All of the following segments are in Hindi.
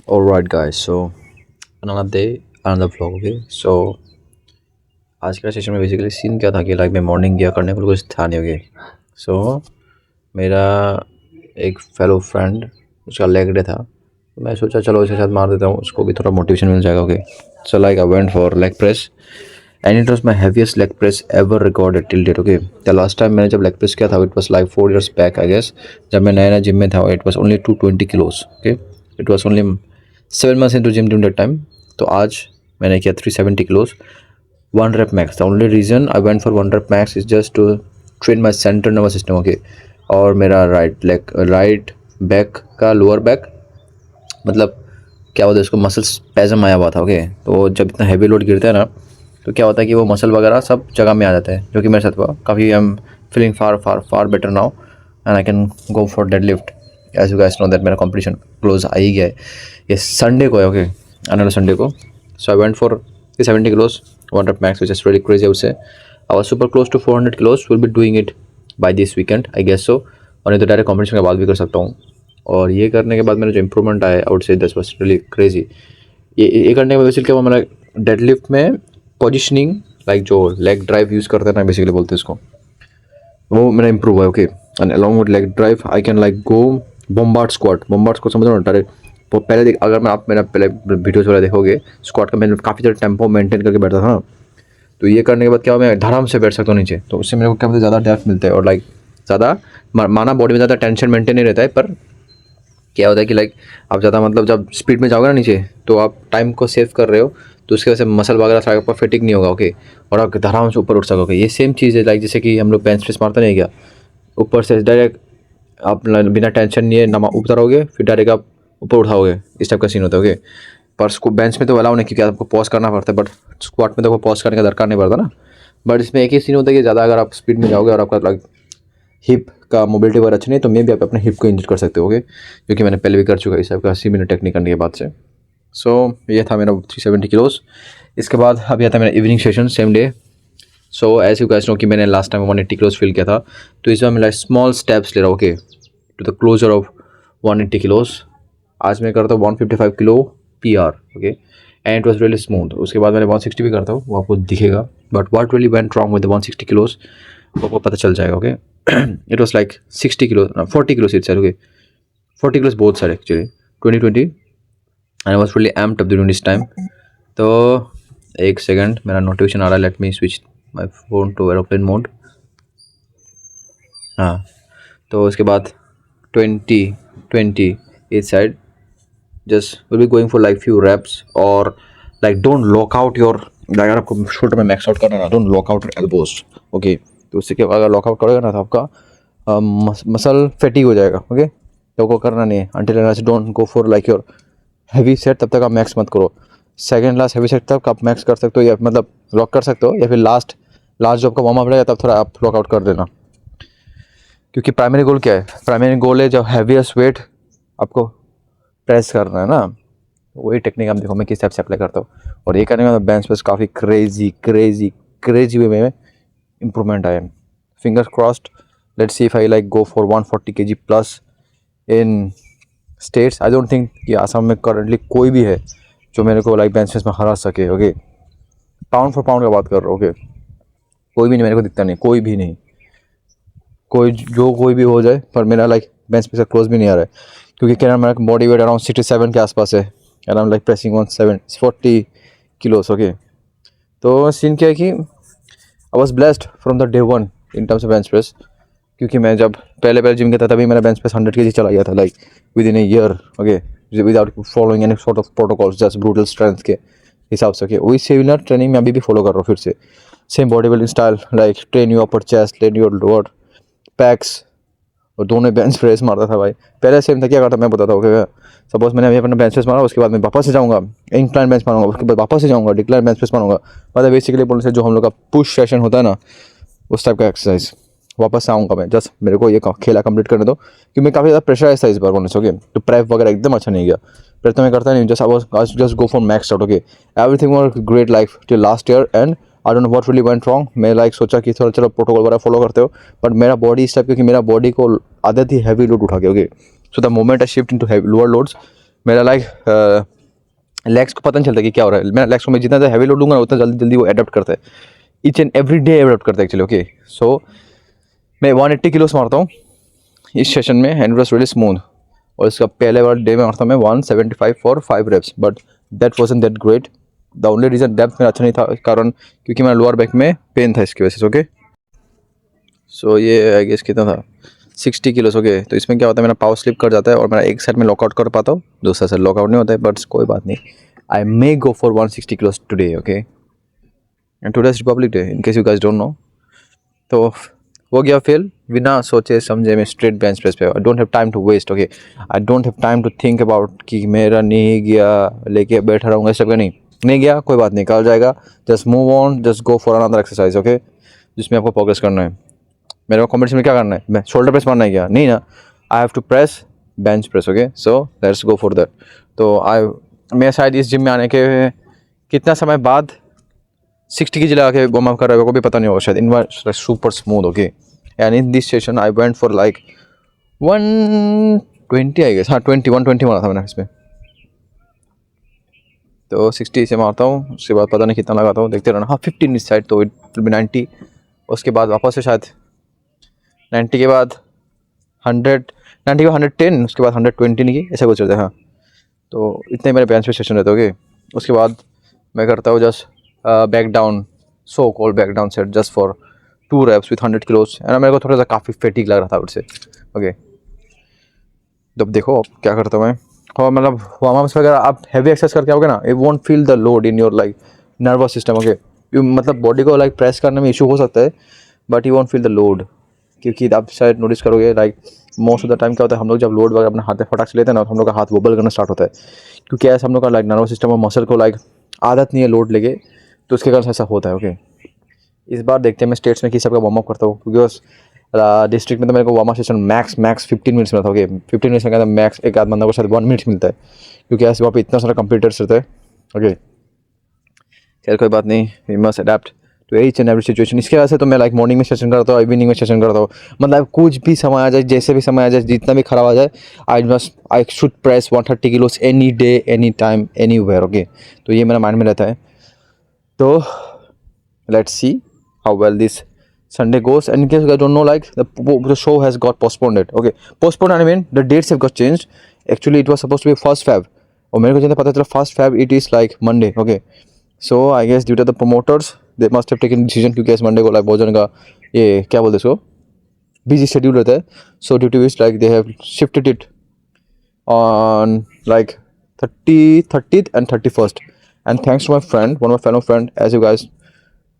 Alright guys, so another day, another vlog. Okay, so आज का सेशन में बेसिकली सीन क्या था कि लाइक मैं मॉर्निंग गया करने को कुछ था नहीं। ओके, सो मेरा एक फेलो फ्रेंड उसका लेग डे था, तो मैं सोचा चलो उसके साथ मार देता हूँ, उसको भी थोड़ा मोटिवेशन मिल जाएगा। Okay, so like I went for leg press and it was my heaviest leg press ever recorded till date. Okay, the last time मैंने जब लेग प्रेस किया था it was like 4 years back I guess, जब मैं नया नया जिम में था। It was only 220 kilos। Okay, it was only 7 months into gym during that time। तो आज मैंने किया 370 kilos, 1 rep max। The only reason I went for 1 rep max is just to train my central nervous system. Okay, और मेरा राइट बैक का लोअर बैक मतलब क्या होता है उसको मसल स्पैज़म आया हुआ था। ओके, तो जब इतना हैवी लोड गिरता है ना तो क्या होता है कि वो मसल वगैरह सब जगह में आ जाता है, जो कि मेरे साथ हुआ। काफ़ी I am feeling far better now and I can go for deadlift. As you guys know that मेरा कंपटीशन क्लोज आ ही गया है, ये संडे को है। ओके, आने वाले संडे को। सो आई went for 70 kilos, 1 rep max, which is really crazy I would say। I was super close to 400 kilos, will be doing it by this weekend I guess so। और नहीं तो डायरेक्ट कॉम्पिटिशन के बाद भी कर सकता हूँ। और ये करने के बाद मेरा जो इम्प्रूवमेंट आया I would say this was really crazy. ये करने के बाद बेसिकली क्या हुआ, मेरा डेडलिफ्ट में पोजिशनिंग लाइक जो लेग ड्राइव यूज़ करते हैं ना बेसिकली बोलते हैं इसको, वो मेरा इंप्रूव हुआ। Okay, and along with leg drive I can like go bombard squat को समझ रहा हूँ डायरेक्ट। तो पहले अगर मैं आप मेरा पहले वीडियोस वगैरह देखोगे स्क्वाट का मैंने काफ़ी ज़्यादा टेम्पो मेंटेन करके बैठा था ना, तो ये करने के बाद क्या हुआ मैं धड़ाम से बैठ सकता हूँ नीचे, तो उससे मेरे को क्या बोलते ज़्यादा डेप्थ मिलता है और लाइक ज़्यादा माना बॉडी में ज़्यादा टेंशन मेंटेन नहीं रहता है। पर क्या होता है कि लाइक आप ज़्यादा मतलब जब स्पीड में जाओगे ना नीचे तो आप टाइम को सेव कर रहे हो, तो उसकी वजह से मसल वगैरह सारा आपका फिटिंग नहीं होगा। ओके, और आप आराम से ऊपर उठ सकोगे। ये सेम चीज़ है लाइक जैसे कि हम लोग बेंच प्रेस मारते नहीं क्या, ऊपर से डायरेक्ट आप बिना टेंशन नहीं है नमा उतरोगे फिर डायरेक्ट आप ऊपर उठाओगे, इस टाइप का सीन होता है। ओके, पर बेंच में तो अलाउ नहीं क्योंकि आपको पॉज करना पड़ता है, बट स्क्वाट में तो पॉज करने का दरकार नहीं पड़ता ना। बट इसमें एक ही सीन होता है कि ज़्यादा अगर आप स्पीड में जाओगे और आपका लाइक हिप का मोबिलिटी वगैरह अच्छी नहीं तो मे भी आप अपने हिप को इंजर कर सकते हो। क्योंकि मैंने पहले भी कर चुका है इस टाइप का 80 मिनट टेक्निक करने के बाद से। सो ये था मेरा 370 kilos। इसके बाद अभी आता है मेरा इवनिंग सेशन सेम डे। सो ऐसे यू गाइस नो कि मैंने लास्ट टाइम 180 kilos फील किया था, तो इस बार मैं लाइक स्मॉल स्टेप्स ले रहा हूँ। Okay, to the closure of 180 kilos। आज मैं करता हूँ 155 kilo PR। Okay, and it was really smooth. उसके बाद मैंने 160 भी करता हूँ, वो आपको दिखेगा। But what really went wrong with 160 kilos वो आपको पता चल जाएगा। Okay, it was like 60 kilos 40 kilos it's okay, 40 kilos both side actually 2020 and I was really amped up during this time. तो एक सेकंड मेरा नोटिफिकेशन आ रहा है, let me switch my phone to aeroplane mode. हाँ, तो उसके बाद 20 इस साइड just will be going for like few wraps और like don't lock out your, अगर आपको शोल्डर में मैक्स आउट करना है ना don't lock out your elbows. Okay, तो उससे क्या अगर लॉकआउट करोगे ना तो आपका मसल फैटिग हो जाएगा। ओके, तो वो करना नहीं है until unless don't go for like your heavy set, तब तक आप मैक्स मत करो। सेकंड लास्ट हैवी सेट तक आप मैक्स कर सकते हो या मतलब लॉक कर सकते हो, या फिर लास्ट जो आपका वार्म अप रहेगा तब थोड़ा आप लॉकआउट कर देना। क्योंकि प्राइमरी गोल क्या है, प्राइमरी गोल है जब हैवीएस्ट वेट आपको प्रेस करना है ना, वही टेक्निक आप देखो मैं किस टाइप से अप्लाई करता हूँ। और ये करने में बेंच प्रेस काफ़ी क्रेजी वे में इम्प्रूवमेंट आया। Fingers crossed, let's see if I like go for 140 kg plus in states. I don't think कि आसाम में करंटली कोई भी है जो मेरे को लाइक बेंच प्रेस में हरा सके। ओके, पाउंड फॉर पाउंड का बात कर रहा हूँ। ओके, कोई भी नहीं मेरे को दिखता, नहीं कोई भी नहीं, कोई भी हो जाए, पर मेरा लाइक बेंच प्रेस क्लोज भी नहीं आ रहा है क्योंकि क्या मेरा बॉडी वेट अराउंड 67 के आसपास है and I am like pressing 140 kilos। Okay, तो सीन क्या है कि I was blessed from the day one in terms of bench press, क्योंकि मैं जब पहले जिम गया था तभी मेरा बेंच प्रेस 100 kg चला गया था like with in a year. Okay, without following any sort of protocols, just brutal strength के हिसाब से। ओके, वही सिमिलर ट्रेनिंग मैं अभी भी फॉलो कर रहा हूँ फिर से, same body building style, like train your upper chest, train your lower PACS, और दोनों बेंच प्रेस मारता था भाई। पहले सेम था, क्या करता मैं बताता हूँ। ओके, सपोज मैंने अभी अपना बेंच प्रेस मारा, उसके बाद मैं वापस से जाऊँगा इंक्लाइन बेंच मारूंगा, उसके बाद वापस से जाऊँगा डिक्लाइन बेंच प्रेस मारूंगा। मतलब बेसिकली बोलने से जो हम लोग का पुश सेशन होता है ना उस टाइप का एक्सरसाइज वापस से आऊँगा मैं। जस्ट मेरे को ये खेला कंप्लीट करने दो क्योंकि मैं काफ़ी ज़्यादा प्रेशराइज था इस बार बोलने से। ओके, तो प्रेप वगैरह एकदम अच्छा नहीं गया, प्रेप तो मैं करता नहीं, just go for max out. Okay, everything work great life till last year and I don't know what really went wrong. मैं लाइक सोचा कि थोड़ा चलो प्रोटोकॉल वगैरह फॉलो करते हो, बट मेरा बॉडी इस टाइप, क्योंकि मेरा बॉडी को आदत ही हैवी लोड उठा के। Okay, so the moment I shift into lower loads मेरा लाइक लेग्स को पता नहीं चलता कि क्या हो रहा है। मेरा लेग्स को मैं जितना हैवी लोड लूँगा ना उतना जल्दी जल्दी वो एडप्ट करता है, each and every day adapt करता है एक्चुअली। ओके सो मैं 180 किलोस मारता हूँ इस सेशन में and it was really smooth. और इसका पहले वाला डे में मारता हूँ मैं 175 for 5 reps, but that wasn't that great. The only reason depth मेरा अच्छा नहीं था कारण क्योंकि मेरा लोअर बैक में पेन था इसकी वजह से। ओके सो ये आई गेस कितना था 60 किलोस। ओके तो इसमें क्या होता है मेरा पावर स्लिप कर जाता है और मेरा एक साइड में लॉकआउट कर पाता हूँ, दूसरा साइड लॉकआउट नहीं होता है, बट कोई बात नहीं। I may go for 160 kilos today. Okay and today is Republic Day in case you guys don't know. तो हो गया फेल बिना सोचे समझे मैं स्ट्रेट बेंच प्रेस पे। I don't have time to waste. Okay I don't have time to think about कि मेरा नहीं गया लेके बैठा रहूँगा सब का। नहीं गया कोई बात नहीं, कल जाएगा। Just move on, just go for another exercise. Okay जिसमें आपको प्रोग्रेस करना है। मेरे को कॉम्पिटिशन में क्या करना है, मैं शोल्डर प्रेस मारना है क्या, नहीं ना। I have to press bench press. Okay so let's go for that. तो मैं शायद इस जिम में आने के कितना समय बाद 60 की लगा के वार्म अप कर रहे हो को भी पता नहीं होगा शायद। In was super smooth. Okay and in this session I went for like 120 I guess. हाँ 120 मारा था मैंने इसमें। तो 60 से मारता हूँ, उसके बाद पता नहीं कितना लगाता हूँ, देखते रहना। हाँ 15 इस साइड तो इट विल बी 90। उसके बाद वापस से शायद 90 के बाद 100, 90 के बाद 110, उसके बाद 120 नहीं की ऐसा कुछ होता है। हाँ तो इतने मेरे बेंच पे सेशन रहते। ओके उसके बाद मैं करता हूँ just back down, so called back down set just for 2 reps with 100 किलोस। And मेरे को थोड़ा सा काफ़ी फेटिक लग रहा था उससे। ओके जब देखो अब क्या करता हूँ मैं, और मतलब वार्म अप्स वगैरह आप हैवी एक्सरसाइज करके आओगे ना, you won't feel the load in your like nervous system. Okay you मतलब बॉडी को लाइक प्रेस करने में इशू हो सकता है but you won't feel the load. क्योंकि आप शायद नोटिस करोगे like most of the time क्या होता है, हम लोग जब लोड वगैरह अपने हाथ में फटाक से लेते हैं ना, हम लोग का हाथ वोबल करना स्टार्ट होता है। क्योंकि ऐसा हम लोग का लाइक नर्वस सिस्टम और मसल को लाइक आदत नहीं है लोड लेके, तो उसके कारण ऐसा होता है। ओके इस बार देखते हैं मैं स्टेट्स में किस सबका वार्म अप करता हूँ। क्योंकि उस डिस्ट्रिक्ट में तो मेरे को warm up session max 15 minutes में था। ओके 15 मिनट्स में कहता है मैक्स एक आध बंदा को शायद 1 मिनट मिलता है, क्योंकि ऐसे वहाँ पे इतना सारा कंप्यूटर्स रहता है। ओके खैर कोई बात नहीं, we must adapt to each and every situation. इसके वजह से तो मैं लाइक मॉर्निंग में सेशन करता हूँ, इवनिंग में सेशन करता हूँ। मतलब कुछ भी समय आ जाए, जैसे भी समय आ जाए, जितना भी खराब आ जाए, I should press 130 kilos any day any time anywhere. Okay तो ये मेरा माइंड में रहता है। तो let's see how well this Sunday goes. And in case you guys don't know, like the show has got postponed. Okay, postponed I mean the dates have got changed. Actually it was supposed to be 1st Feb और मेरे को जब पता चला 1st Feb it is like Monday. Okay so I guess due to the promoters they must have taken decision, क्योंकि इस Monday को like बहुत जन का ये क्या बोलते हैं इसको बिजी शेड्यूल रहता है। So due to which like they have shifted it on like 30th and 31st. And thanks to my friend, one of my fellow friend, as you guys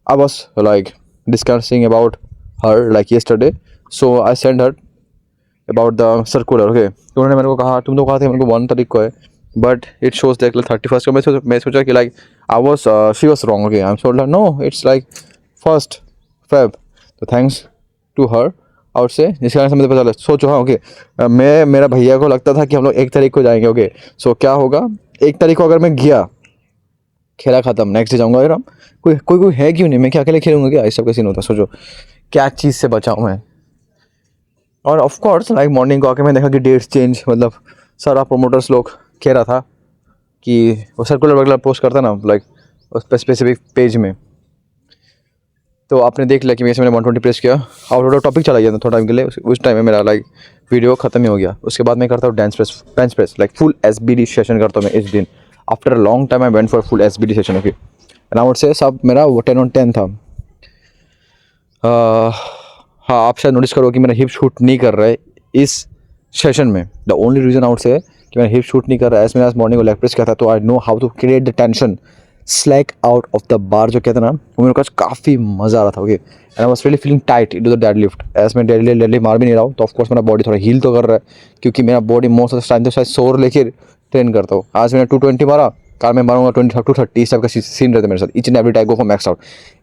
I was like discussing about her like yesterday, so I sent her about the circular. Okay तो उन्होंने मेरे को कहा, तुम तो कहा थे मेरे को 1 तारीख को है, but it shows that 31st को। मैं सोचा कि like I was she was wrong. Okay I am so no it's like 1st Feb। तो थैंक्स टू हर आउट से जिसके कारण से मुझे पता चला। सोचो हाँ ओके मेरा भैया को लगता था कि हम लोग 1 तारीख को जाएंगे। ओके सो क्या होगा 1 तारीख को अगर मैं गया, खेला खत्म, नेक्स्ट डे जाऊँगा। यार कोई है क्यों नहीं, मैं क्या अकेले खेलूँगा क्या, इस सब का सीन होता। सोचो क्या चीज़ से बचाऊँ मैं। और ऑफ कोर्स लाइक मॉर्निंग को आके मैं देखा कि डेट्स चेंज, मतलब सारा प्रोमोटर्स लोग कह रहा था कि वो सर्कुलर वगैरह पोस्ट करता ना लाइक उस पर स्पेसिफिक पेज में। तो आपने देख लिया कि मैंने 120 प्रेस किया, आउट ऑफ टॉपिक चला गया था थोड़ा टाइम के लिए। उस टाइम में मेरा लाइक वीडियो खत्म ही हो गया। उसके बाद मैं करता हूँ bench press like full SBD session करता हूँ मैं इस दिन। After a long time I went for full SBD session. Okay and I would say सब मेरा 10 on 10 था। हाँ आप शायद नोटिस करो कि मेरा हिप शूट नहीं कर रहा है इस सेशन में। The only reason I would say कि मेरा हिप शूट नहीं कर रहा है, मैंने आज मॉर्निंग को लेग प्रेस किया था, तो I know how to create the tension slack out of the bar जो कहते हैं ना, वो मेरे को आज काफ़ी मज़ा आ रहा था। Okay and I was really feeling tight into the deadlift. एज मैं डेडली मार भी नहीं रहा हूँ, तो ऑफकोर्स मेरा बॉडी थोड़ा हील तो कर रहा है, क्योंकि मेरा body most of the time तो शायद शोर लेके ट्रेन करता हूँ। आज मैंने 220 मारा, कल मैं मारूंगा 230 इस टाइप का सीन रहता है मेरे साथ। Each and every time go for max out.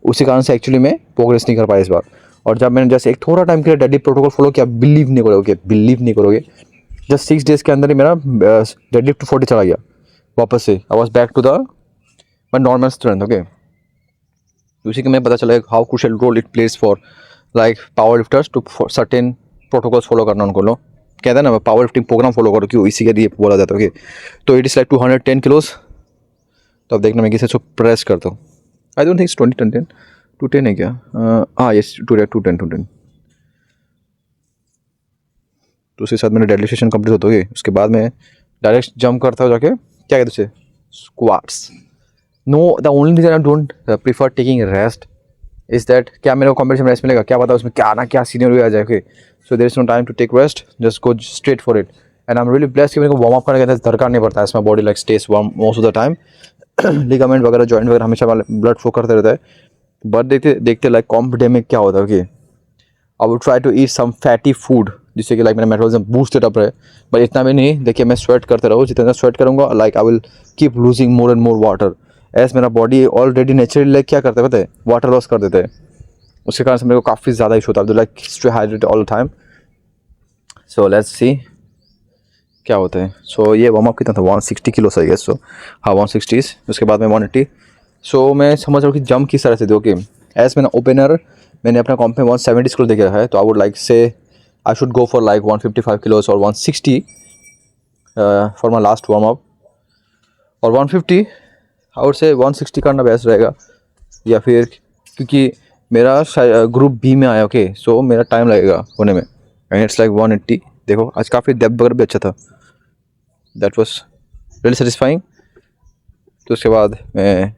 उसी कारण से एक्चुअली मैं प्रोग्रेस नहीं कर पाया इस बार। और जब मैंने जैसे एक थोड़ा टाइम के लिए डेडलिफ्ट प्रोटोकॉल फॉलो किया, बिलीव नहीं करोगे जस्ट 6 days के अंदर ही मेरा डेडलिफ्ट 240 चला गया वापस से। I was back to the my normal strength. Okay उसी के मैं पता चला how crucial role it plays for like powerlifters to certain protocols follow करना उनको लो। कहता है ना पावर लिफ्टिंग प्रोग्राम फॉलो करो, क्यों इसी के लिए बोला जाता है। ओके, तो इट इज़ लाइक 210 किलोज। तो अब देखना मैं किसे प्रेस करता हूँ। आई डोंट थिंक 20 210 है क्या? हाँ यस 210। तो उसके साथ मैंने डेडलिफ्ट सेशन कंप्लीट होता है। उसके बाद मैं डायरेक्ट जंप करता हूँ जाके, क्या कहते उसे, squats. No, the only reason I don't prefer taking rest is that, क्या मेरे को कॉम्पिटिशन रेस्ट मिलेगा क्या पता, उसमें क्या ना क्या सीनियर आ जाए। Okay, so there is no time to take rest, just go straight for it. And I am really blessed कि मेरे को वार्म अप करने का दरकार नहीं पड़ता है। My body like stage warm most of the time. Ligament वगैरह जॉइंट वगैरह हमेशा ब्लड फ्लो करते रहता है। बट देखते देखते लाइक कॉम्पिटिशन में क्या होता है कि I would try to eat some fatty food जिससे कि लाइक मेरा मेटाबॉलिज्म बूस्टेड अप रहे। बट इतना भी नहीं, देखिए मैं स्वेट करते रहूँ, जितना स्वेट करूँगा like I will keep losing more and more water, as मेरा बॉडी ऑलरेडी नेचुरली लाइक क्या करते हैं पता है, वाटर लॉस कर देते हैं। उसके कारण से मेरे को काफ़ी ज़्यादा इशू होता है, like stay hydrated all the time. So let's see क्या होता है। सो ये वार्म अप कितना था, 160 किलो सही है। सो हाँ 160। उसके बाद में 180। सो मैं समझ रहा हूँ कि जंप किस तरह से दो कि एज मैंने ओपनर मैंने अपना कॉम्प में 170 किलो देखा है, तो आई वुड लाइक से I should go for like 155 kilos और 160 for my last warm up. और 150 आई वुड से 160 करना बेस्ट रहेगा, या फिर क्योंकि मेरा ग्रुप बी में आया। ओके, सो मेरा टाइम लगेगा होने में, एंड इट्स लाइक 180। देखो आज काफ़ी डेप्थ वगैरह भी अच्छा था, दैट वाज रियली सेटिस्फाइंग। तो उसके बाद मैं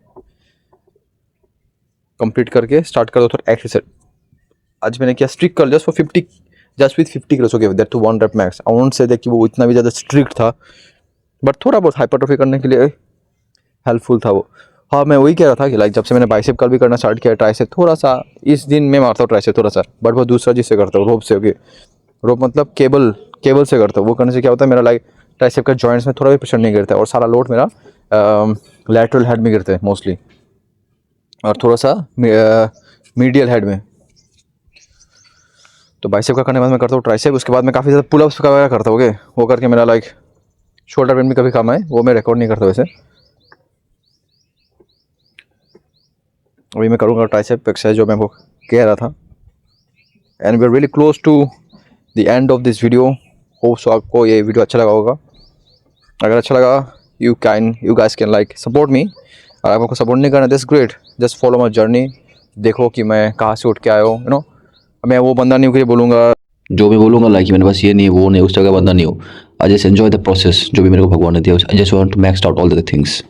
कंप्लीट करके स्टार्ट कर दो थोड़ा एक्सरसाइज। आज मैंने क्या स्ट्रिक कर just for 50, just with 50 kilos. Okay, that to 1 rep max. I won't say कि वो इतना भी ज़्यादा स्ट्रिक्ट था, बट थोड़ा बहुत हाइपरट्रॉफी करने के लिए हेल्पफुल था वो। हाँ मैं वही कह रहा था कि लाइक जब से मैंने बाइसेप कल भी करना स्टार्ट किया, ट्राइसेप थोड़ा सा इस दिन मैं मारता हूँ ट्राइसेप थोड़ा सा, बट वो दूसरा चीज़ से करता हूँ, रोप से। ओके, रोप मतलब केबल से करता हूँ। वो करने से क्या होता है, मेरा लाइक ट्राइसेप का जॉइंट्स में थोड़ा भी प्रेशर नहीं गिरता है, और सारा लोड मेरा लैटरल हेड में गिरता है मोस्टली, और थोड़ा सा मीडियल हेड में। तो बाइसेप का करने के बाद मैं करता हूँ ट्राइसेप। उसके बाद मैं काफ़ी ज़्यादा पुलअप्स वगैरह करता हूँ। ओके, वो करके मेरा लाइक शोल्डर पेन भी कभी काम आए, वो मैं रिकॉर्ड नहीं करता वैसे। अभी मैं करूँगा ट्राइसेप एक्सरसाइज जो मैं वो कह रहा था। And we are really close to the end of this video. Hope so आपको ये वीडियो अच्छा लगा होगा। अगर अच्छा लगा you guys can like support me, और आपको सपोर्ट नहीं करना that's great, just follow my journey. देखो कि मैं कहाँ से उठ के आया हूँ, यू नो। मैं वो बंदा नहीं हूँ कि बोलूँगा जो मैं बोलूँगा लाइक मैंने बस ये नहीं वो नहीं उस जगह बंदा नहीं हूँ। I just enjoy the process जो भी मेरे को भगवान ने दिया। I just want to max out all the things.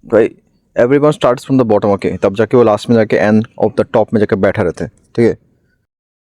भाई everyone starts from the bottom. Okay, तब जाके वो लास्ट में जाके एंड ऑफ द टॉप में जाके बैठा रहते हैं, ठीक है।